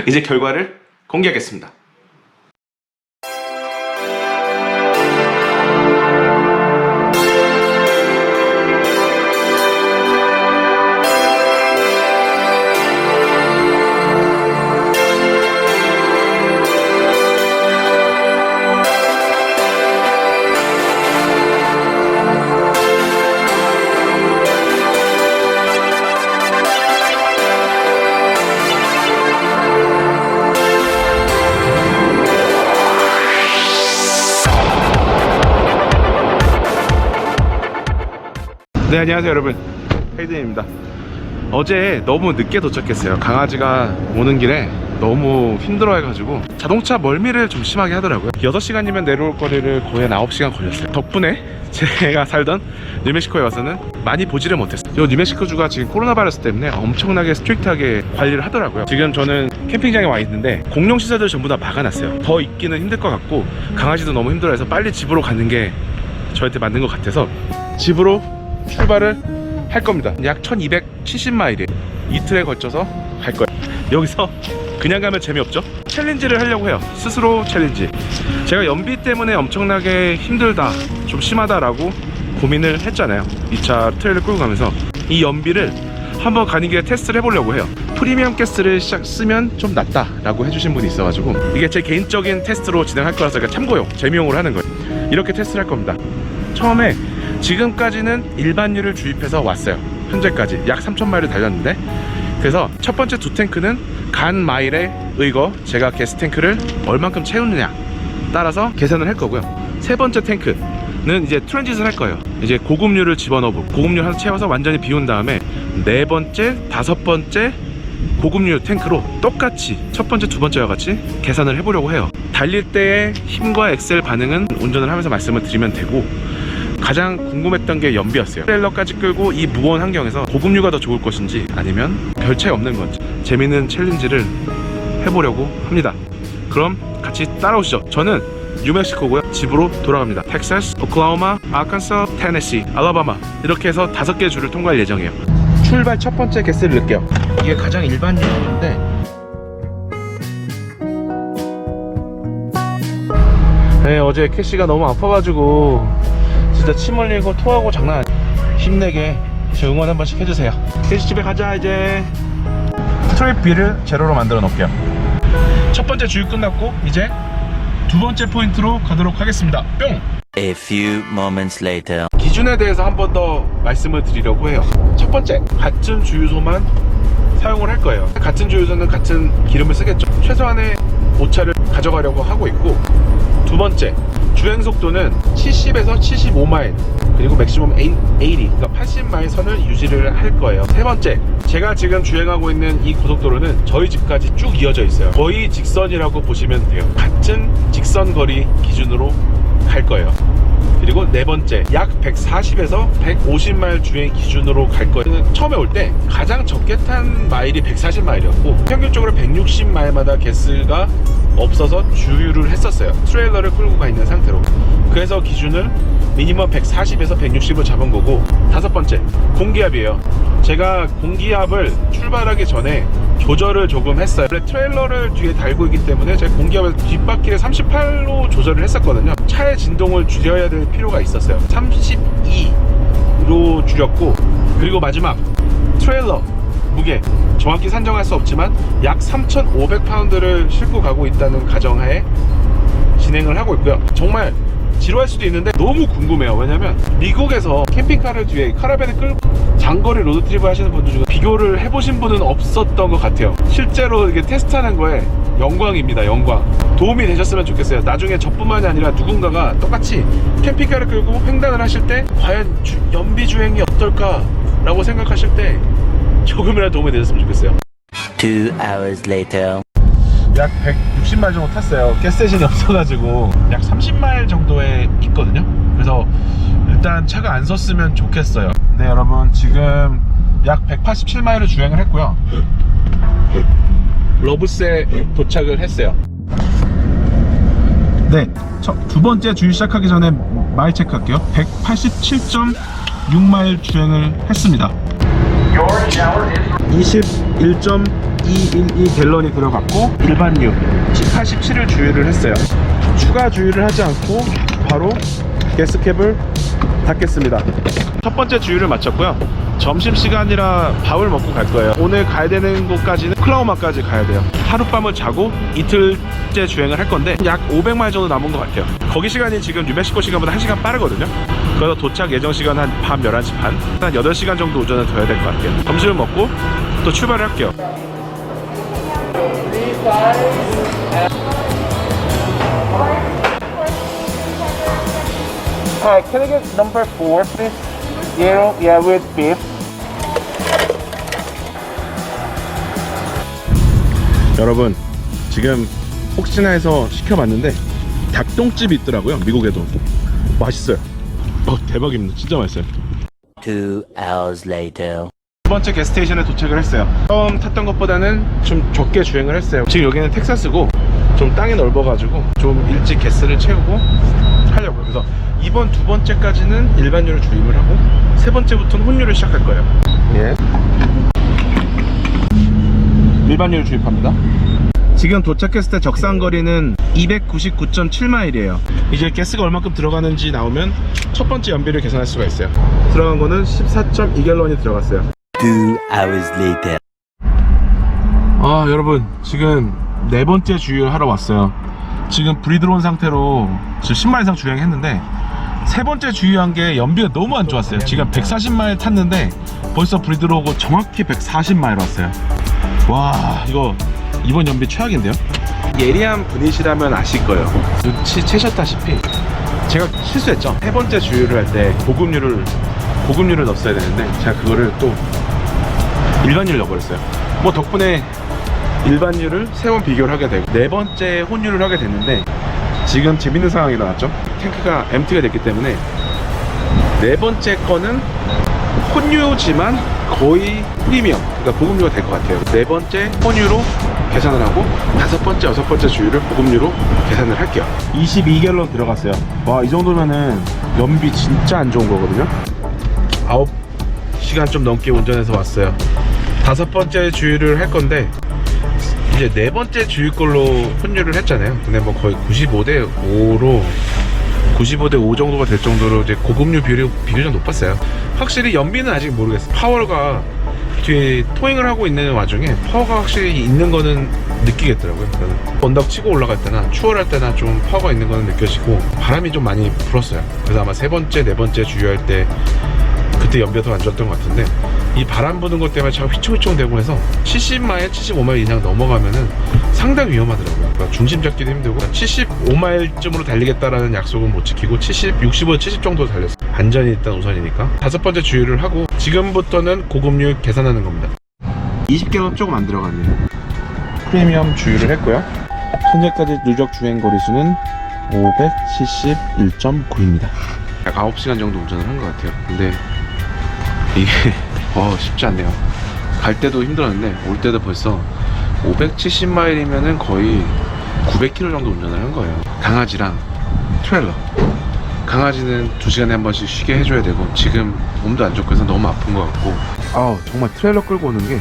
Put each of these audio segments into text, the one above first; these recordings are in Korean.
이제 결과를 공개하겠습니다. 네, 안녕하세요 여러분, 헤이든입니다. 어제 너무 늦게 도착했어요. 강아지가 오는 길에 너무 힘들어 해가지고 자동차 멀미를 좀 심하게 하더라고요. 6시간이면 내려올 거리를 거의 한 9시간 걸렸어요. 덕분에 제가 살던 뉴멕시코에 와서는 많이 보지를 못했어요. 이 뉴멕시코주가 지금 코로나 바이러스 때문에 엄청나게 스트릭트하게 관리를 하더라고요. 지금 저는 캠핑장에 와 있는데 공용 시설들 전부 다 막아놨어요. 더 있기는 힘들 것 같고 강아지도 너무 힘들어해서 빨리 집으로 가는 게 저한테 맞는 것 같아서 집으로 출발을 할 겁니다. 약 1270마일이에요. 이틀에 걸쳐서 갈 거예요. 여기서 그냥 가면 재미없죠? 챌린지를 하려고 해요. 스스로 챌린지. 제가 연비 때문에 엄청나게 힘들다, 좀 심하다라고 고민을 했잖아요. 2차 트레일을 끌고 가면서 이 연비를 한번 가는 길에 테스트를 해보려고 해요. 프리미엄 가스를 쓰면 좀 낫다 라고 해주신 분이 있어가지고 이게 제 개인적인 테스트로 진행할 거라서 참고용, 재미용으로 하는 거예요. 이렇게 테스트를 할 겁니다. 처음에 지금까지는 일반유를 주입해서 왔어요. 현재까지 약 3000마일을 달렸는데, 그래서 첫 번째 두 탱크는 간 마일에 의거 제가 가스 탱크를 얼만큼 채우느냐 따라서 계산을 할 거고요. 세 번째 탱크는 이제 트랜짓을 할 거예요. 이제 고급유를 집어넣고 고급유 하나 채워서 완전히 비운 다음에 네 번째, 다섯 번째 고급유 탱크로 똑같이 첫 번째, 두 번째와 같이 계산을 해보려고 해요. 달릴 때의 힘과 엑셀 반응은 운전을 하면서 말씀을 드리면 되고, 가장 궁금했던 게 연비였어요. 트레일러까지 끌고 이 무거운 환경에서 고급유가 더 좋을 것인지 아니면 별 차이 없는 건지 재밌는 챌린지를 해보려고 합니다. 그럼 같이 따라오시죠. 저는 뉴멕시코고요. 집으로 돌아갑니다. 텍사스, 오클라호마, 아칸사, 테네시, 알라바마 이렇게 해서 5개 주를 통과할 예정이에요. 출발 첫 번째 가스를 넣을게요. 이게 가장 일반유인데 네, 어제 캐시가 너무 아파가지고 진짜 침 흘리고 토하고 장난 아니에요. 힘내게 제 응원 한 번씩 해주세요. 캐시 집에 가자. 이제 트립 B를 제로로 만들어 놓을게요. 첫 번째 주유 끝났고 이제 두 번째 포인트로 가도록 하겠습니다. 뿅! A few moments later. 기준에 대해서 한 번 더 말씀을 드리려고 해요. 첫 번째, 같은 주유소만 사용을 할 거예요. 같은 주유소는 같은 기름을 쓰겠죠. 최소한의 오차를 가져가려고 하고 있고, 두 번째, 주행 속도는 70에서 75마일 그리고 맥시멈 80, 그러니까 80마일 선을 유지를 할 거예요. 세 번째, 제가 지금 주행하고 있는 이 고속도로는 저희 집까지 쭉 이어져 있어요. 거의 직선이라고 보시면 돼요. 같은 직선 거리 기준으로 갈 거예요. 그리고 네 번째, 약 140에서 150마일 주행 기준으로 갈 거예요. 처음에 올 때 가장 적게 탄 마일이 140마일이었고 평균적으로 160마일마다 가스가 없어서 주유를 했었어요. 트레일러를 끌고 가 있는 상태로. 그래서 기준을 미니멈 140에서 160을 잡은 거고, 다섯 번째, 공기압이에요. 제가 공기압을 출발하기 전에 조절을 조금 했어요. 원래 트레일러를 뒤에 달고 있기 때문에 제가 공기압을 뒷바퀴를 38로 조절을 했었거든요. 차의 진동을 줄여야 될 필요가 있었어요. 32로 줄였고, 그리고 마지막 트레일러 무게 정확히 산정할 수 없지만 약 3,500파운드를 싣고 가고 있다는 가정하에 진행을 하고 있고요. 정말 지루할 수도 있는데 너무 궁금해요. 왜냐면 미국에서 캠핑카를 뒤에 카라반을 끌고 장거리 로드트립을 하시는 분들 중에 비교를 해보신 분은 없었던 것 같아요. 실제로 이게 테스트하는 거에 영광입니다. 영광. 도움이 되셨으면 좋겠어요. 나중에 저뿐만이 아니라 누군가가 똑같이 캠핑카를 끌고 횡단을 하실 때 과연 연비 주행이 어떨까 라고 생각하실 때 조금이라도 도움이 되셨으면 좋겠어요. 2 hours later. 약 160마일 정도 탔어요. 가스스테이션이 없어가지고 약 30마일 정도에 있거든요. 그래서 일단 차가 안 섰으면 좋겠어요. 네, 여러분 지금 약 187마일을 주행을 했고요. 러브스에 도착을 했어요. 네, 두 번째 주유 시작하기 전에 마일 체크할게요. 187.6마일 주행을 했습니다. 21.8 212 갤런이 들어갔고 일반유 87을 주유를 했어요. 추가 주유를 하지 않고 바로 가스캡을 닫겠습니다. 첫 번째 주유를 마쳤고요. 점심시간이라 밥을 먹고 갈 거예요. 오늘 가야 되는 곳까지는 클라우마까지 가야 돼요. 하룻밤을 자고 이틀째 주행을 할 건데 약 500마일 정도 남은 것 같아요. 거기 시간이 지금 뉴멕시코 시간보다 1시간 빠르거든요. 그래서 도착 예정 시간 한 밤 11시 반, 한 8시간 정도 운전을 더 해야 될 것 같아요. 점심을 먹고 또 출발을 할게요. Hi, can I get number 4, please? Yeah, with beef. 여러분, 지금 혹시나 해서 시켜봤는데 닭똥집이 있더라고요. 미국에도 맛있어요. 대박입니다. 진짜 맛있어요. 2 hours later. 두 번째 게스테이션에 도착을 했어요. 처음 탔던 것보다는 좀 적게 주행을 했어요. 지금 여기는 텍사스고 좀 땅이 넓어가지고 좀 일찍 게스를 채우고 하려고요. 그래서 이번 두 번째까지는 일반유를 주입을 하고 세 번째부터는 혼유를 시작할 거예요. 예. 일반유를 주입합니다. 지금 도착했을 때 적상거리는 299.7마일이에요. 이제 가스가 얼마큼 들어가는지 나오면 첫 번째 연비를 계산할 수가 있어요. 들어간 거는 14.2갤런이 들어갔어요. 2 hours later. 여러분, 지금 네 번째 주유를 하러 왔어요. 지금 불이 들어온 상태로 지금 10마일 이상 주행했는데 세 번째 주유한 게 연비가 너무 안 좋았어요. 지금 140마일 탔는데 벌써 불이 들어오고 정확히 140마일 왔어요. 와, 이거 이번 연비 최악인데요? 예리한 분이시라면 아실 거예요. 눈치채셨다시피 제가 실수했죠. 세 번째 주유를 할 때 고급유를 넣었어야 되는데 제가 그거를 또 일반유를 넣어버렸어요. 뭐 덕분에 일반유를 세 번 비교를 하게 되고 네 번째 혼유를 하게 됐는데 지금 재밌는 상황이 나왔죠. 탱크가 empty가 됐기 때문에 네 번째 거는 혼유지만 거의 프리미엄, 그러니까 보급유가 될 것 같아요. 네 번째 혼유로 계산을 하고 다섯 번째, 여섯 번째 주유를 보급유로 계산을 할게요. 22갤런 들어갔어요. 와, 이 정도면은 연비 진짜 안 좋은 거거든요. 9시간 좀 넘게 운전해서 왔어요. 다섯 번째 주유를 할 건데 이제 네 번째 주유 걸로 혼유를 했잖아요. 근데 뭐 거의 95대 5로 95대 5 정도가 될 정도로 이제 고급류 비율이 좀 높았어요. 확실히 연비는 아직 모르겠어요. 파워가 뒤에 토잉을 하고 있는 와중에 파워가 확실히 있는 거는 느끼겠더라고요. 언덕 치고 올라갈 때나 추월할 때나 좀 파워가 있는 거는 느껴지고 바람이 좀 많이 불었어요. 그래서 아마 세 번째, 네 번째 주유할 때 그때 연비가 더 안 좋았던 것 같은데 이 바람 부는 것 때문에 자꾸 휘청휘청 되고 해서 70마일, 75마일 이상 넘어가면은 상당히 위험하더라고요. 그러니까 중심 잡기도 힘들고 75마일쯤으로 달리겠다라는 약속은 못 지키고 65, 70 정도 달렸어요. 안전이 일단 우선이니까. 다섯 번째 주유를 하고 지금부터는 고급류 계산하는 겁니다. 20갤런 조금 안 들어갔네요. 프리미엄 주유를 했고요. 현재까지 누적 주행 거리수는 571.9입니다. 약 9시간 정도 운전을 한 것 같아요. 근데 이게 쉽지 않네요. 갈 때도 힘들었는데 올 때도 벌써 570마일이면은 거의 900km 정도 운전을 한 거예요. 강아지랑 트레일러. 강아지는 2시간에 한 번씩 쉬게 해줘야 되고 지금 몸도 안 좋고 해서 너무 아픈 것 같고 정말 트레일러 끌고 오는 게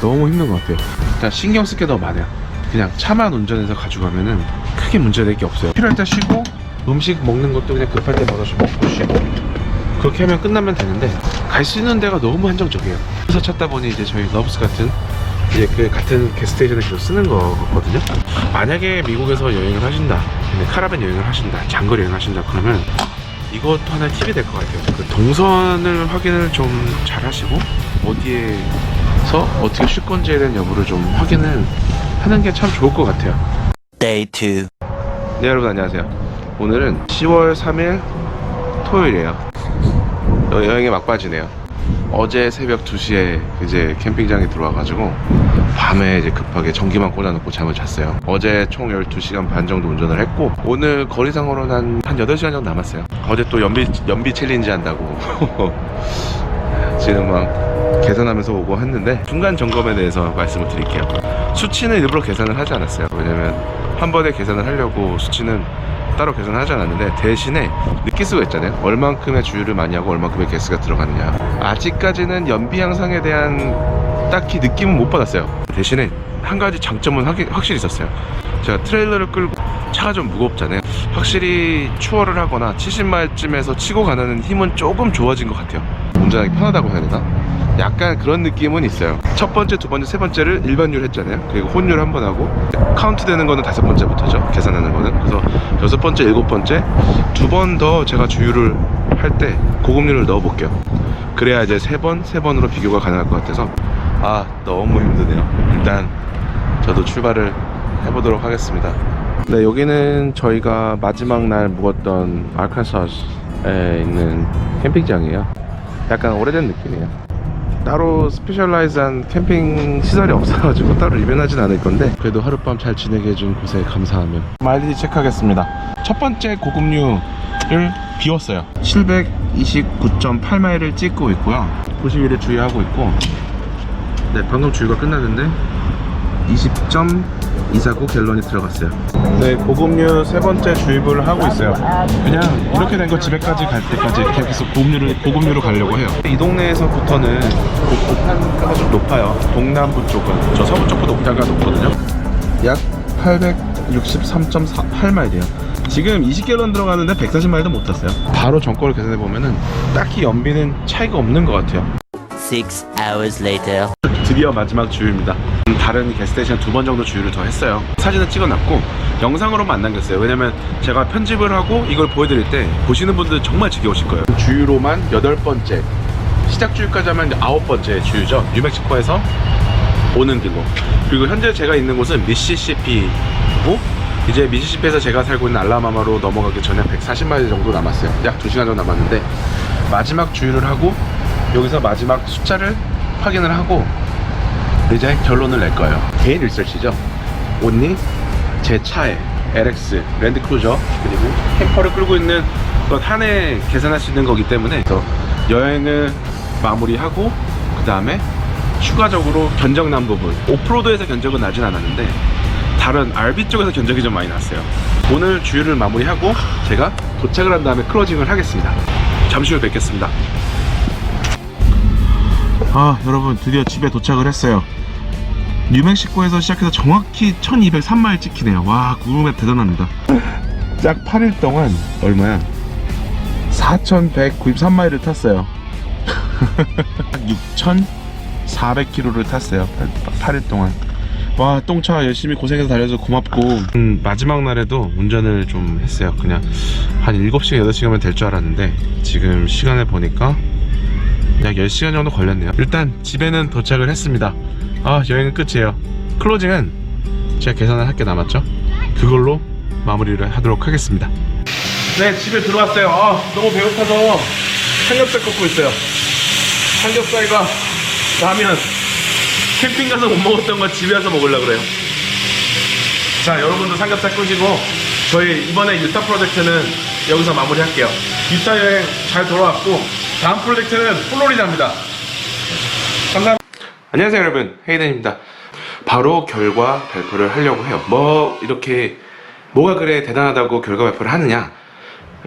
너무 힘든 것 같아요. 일단 신경 쓸 게 더 많아요. 그냥 차만 운전해서 가져가면은 크게 문제될 게 없어요. 필요할 때 쉬고 음식 먹는 것도 그냥 급할 때 받아서 먹고 쉬고 그렇게 하면 끝나면 되는데 갈 수 있는 데가 너무 한정적이에요. 그래서 찾다 보니 이제 저희 러브스 같은 이제 그 같은 게스테이션을 계속 쓰는 거거든요. 만약에 미국에서 여행을 하신다, 카라반 여행을 하신다, 장거리 여행을 하신다 그러면 이것도 하나의 팁이 될 것 같아요. 그 동선을 확인을 좀 잘 하시고 어디에서 어떻게 쉴 건지에 대한 여부를 좀 확인을 하는 게 참 좋을 것 같아요. Day 2. 네, 여러분 안녕하세요. 오늘은 10월 3일 토요일이에요. 여행의 막바지네요. 어제 새벽 2시에 이제 캠핑장에 들어와가지고 밤에 이제 급하게 전기만 꽂아놓고 잠을 잤어요. 어제 총 12시간 반 정도 운전을 했고 오늘 거리상으로는 한 8시간 정도 남았어요. 어제 또 연비 챌린지 한다고 지금 막 계산하면서 오고 했는데 중간 점검에 대해서 말씀을 드릴게요. 수치는 일부러 계산을 하지 않았어요. 왜냐면 한 번에 계산을 하려고 수치는 따로 계산하지 않았는데 대신에 느낄 수가 있잖아요. 얼만큼의 주유를 많이 하고 얼만큼의 가스가 들어갔느냐. 아직까지는 연비 향상에 대한 딱히 느낌은 못 받았어요. 대신에 한 가지 장점은 확실히 있었어요. 제가 트레일러를 끌고 차가 좀 무겁잖아요. 확실히 추월을 하거나 70마일쯤에서 치고 가는 힘은 조금 좋아진 것 같아요. 운전하기 편하다고 해야 되나? 약간 그런 느낌은 있어요. 첫 번째, 두 번째, 세 번째를 일반율 했잖아요. 그리고 혼율 한 번 하고 카운트 되는 거는 다섯 번째부터죠. 계산하는 거는. 그래서 여섯 번째, 일곱 번째 두 번 더 제가 주유를 할 때 고급률을 넣어 볼게요. 그래야 이제 세 번으로 비교가 가능할 것 같아서 너무 힘드네요. 일단 저도 출발을 해보도록 하겠습니다. 네, 여기는 저희가 마지막 날 묵었던 아칸사스에 있는 캠핑장이에요. 약간 오래된 느낌이에요. 따로 스페셜라이즈한 캠핑 시설이 없어가지고 따로 리뷰하진 않을 건데, 그래도 하룻밤 잘 지내게 해준 곳에 감사하며 마일리지 체크하겠습니다. 첫 번째 고급류를 비웠어요. 729.8마일을 찍고 있고요. 91에 주유하고 있고, 네, 방금 주유가 끝났는데 20.249 갤런이 들어갔어요. 네, 고급류 세 번째 주입을 하고 있어요. 그냥 이렇게 된 거 집에까지 갈 때까지 계속 고급류로 가려고 해요. 이 동네에서부터는 옥탄가가 좀 높아요. 동남부 쪽은. 저 서부 쪽보다 옥탄가가 높거든요. 약 863.8마일이에요. 지금 20갤런 들어가는데 140마일도 못 탔어요. 바로 전거를 계산해 보면은 딱히 연비는 차이가 없는 것 같아요. 6 hours later. 드디어 마지막 주유입니다. 다른 게스테이션 두 번 정도 주유를 더 했어요. 사진을 찍어놨고 영상으로만 안 남겼어요. 왜냐면 제가 편집을 하고 이걸 보여드릴 때 보시는 분들 정말 지겨우실 거예요. 주유로만 8번째, 시작 주유까지 하면 이제 9번째 주유죠. 뉴멕시코에서 오는 길로. 그리고 현재 제가 있는 곳은 미시시피고, 이제 미시시피에서 제가 살고 있는 알라바마로 넘어가기 전에 140마일 정도 남았어요. 약 2시간 정도 남았는데, 마지막 주유를 하고 여기서 마지막 숫자를 확인을 하고 이제 결론을 낼 거예요. 개인 리서치죠. 온리 제 차에 LX 랜드크루저 그리고 캠퍼를 끌고 있는 것 한 해 계산할 수 있는 거기 때문에 더 여행을 마무리하고 그 다음에 추가적으로 견적 난 부분, 오프로드에서 견적은 나진 않았는데 다른 RV 쪽에서 견적이 좀 많이 났어요. 오늘 주유를 마무리하고 제가 도착을 한 다음에 클로징을 하겠습니다. 잠시 후 뵙겠습니다. 여러분, 드디어 집에 도착을 했어요. 뉴멕시코에서 시작해서 정확히 1203마일 찍히네요. 와, 구글맵 대단합니다. 짝 8일 동안 얼마야? 4193마일을 탔어요. 6400km를 탔어요. 8일 동안. 와, 똥차 열심히 고생해서 달려서 고맙고, 마지막 날에도 운전을 좀 했어요. 그냥 한 7시간 8시간만 될 줄 알았는데 지금 시간을 보니까 약 10시간 정도 걸렸네요. 일단 집에는 도착을 했습니다. 여행은 끝이에요. 클로징은 제가 계산을 할 게 남았죠. 그걸로 마무리를 하도록 하겠습니다. 네, 집에 들어왔어요. 너무 배고파서 삼겹살 굽고 있어요. 삼겹살과 라면. 캠핑 가서 못 먹었던 거 집에 와서 먹으려고 그래요. 자, 여러분도 삼겹살 끄시고 저희 이번에 유타 프로젝트는 여기서 마무리할게요. 유타 여행 잘 돌아왔고 다음 프로젝트는 플로리다입니다. 감사합니다. 안녕하세요 여러분, 헤이든입니다. 바로 결과 발표를 하려고 해요. 이렇게 뭐가 그래 대단하다고 결과 발표를 하느냐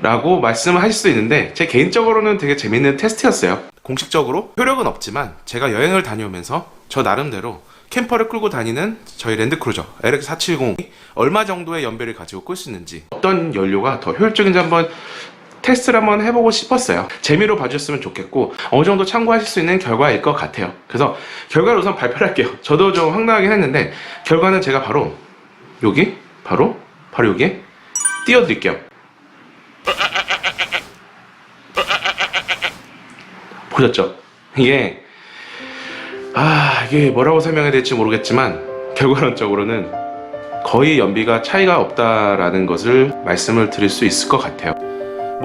라고 말씀을 하실 수도 있는데, 제 개인적으로는 되게 재밌는 테스트였어요. 공식적으로 효력은 없지만 제가 여행을 다녀오면서 저 나름대로 캠퍼를 끌고 다니는 저희 랜드크루저 LX470이 얼마 정도의 연비를 가지고 끌 수 있는지, 어떤 연료가 더 효율적인지 한번 테스트를 한번 해보고 싶었어요. 재미로 봐주셨으면 좋겠고 어느 정도 참고하실 수 있는 결과일 것 같아요. 그래서 결과를 우선 발표를 할게요. 저도 좀 황당하긴 했는데 결과는 제가 바로 여기 바로 여기에 띄워드릴게요. 보셨죠? 이게 뭐라고 설명해야 될지 모르겠지만 결과론적으로는 거의 연비가 차이가 없다라는 것을 말씀을 드릴 수 있을 것 같아요.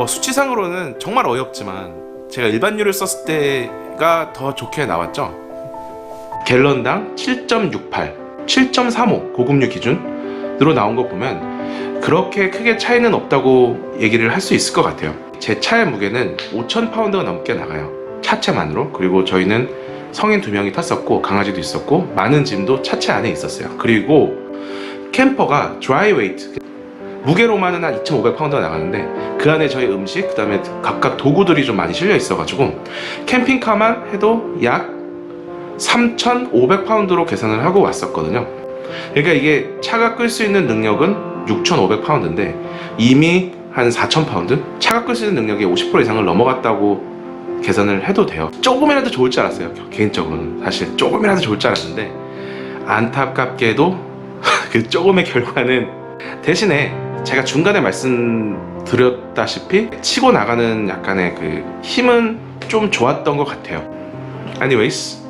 수치상으로는 정말 어이없지만 제가 일반유를 썼을 때가 더 좋게 나왔죠. 갤런당 7.68, 7.35 고급류 기준으로 나온 거 보면 그렇게 크게 차이는 없다고 얘기를 할 수 있을 것 같아요. 제 차의 무게는 5,000파운드가 넘게 나가요, 차체만으로. 그리고 저희는 성인 2명이 탔었고 강아지도 있었고 많은 짐도 차체 안에 있었어요. 그리고 캠퍼가 드라이 웨이트, 무게로만은 한 2,500파운드가 나가는데 그 안에 저희 음식, 그 다음에 각각 도구들이 좀 많이 실려 있어가지고 캠핑카만 해도 약 3,500파운드로 계산을 하고 왔었거든요. 그러니까 이게 차가 끌 수 있는 능력은 6,500파운드인데 이미 한 4,000파운드? 차가 끌 수 있는 능력이 50% 이상을 넘어갔다고 계산을 해도 돼요. 조금이라도 좋을 줄 알았어요. 개인적으로는 사실 조금이라도 좋을 줄 알았는데 안타깝게도 그 조금의 결과는 대신에 제가 중간에 말씀드렸다시피 치고 나가는 약간의 그 힘은 좀 좋았던 것 같아요. anyways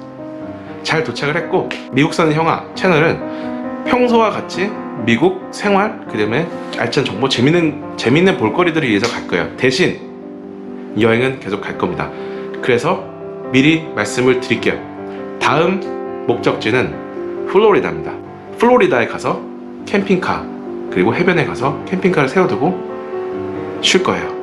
잘 도착을 했고 미국사는 형아 채널은 평소와 같이 미국 생활 그 다음에 알찬 정보 재밌는 볼거리들을 위해서 갈 거예요. 대신 여행은 계속 갈 겁니다. 그래서 미리 말씀을 드릴게요. 다음 목적지는 플로리다입니다. 플로리다에 가서 캠핑카 그리고 해변에 가서 캠핑카를 세워두고 쉴 거예요.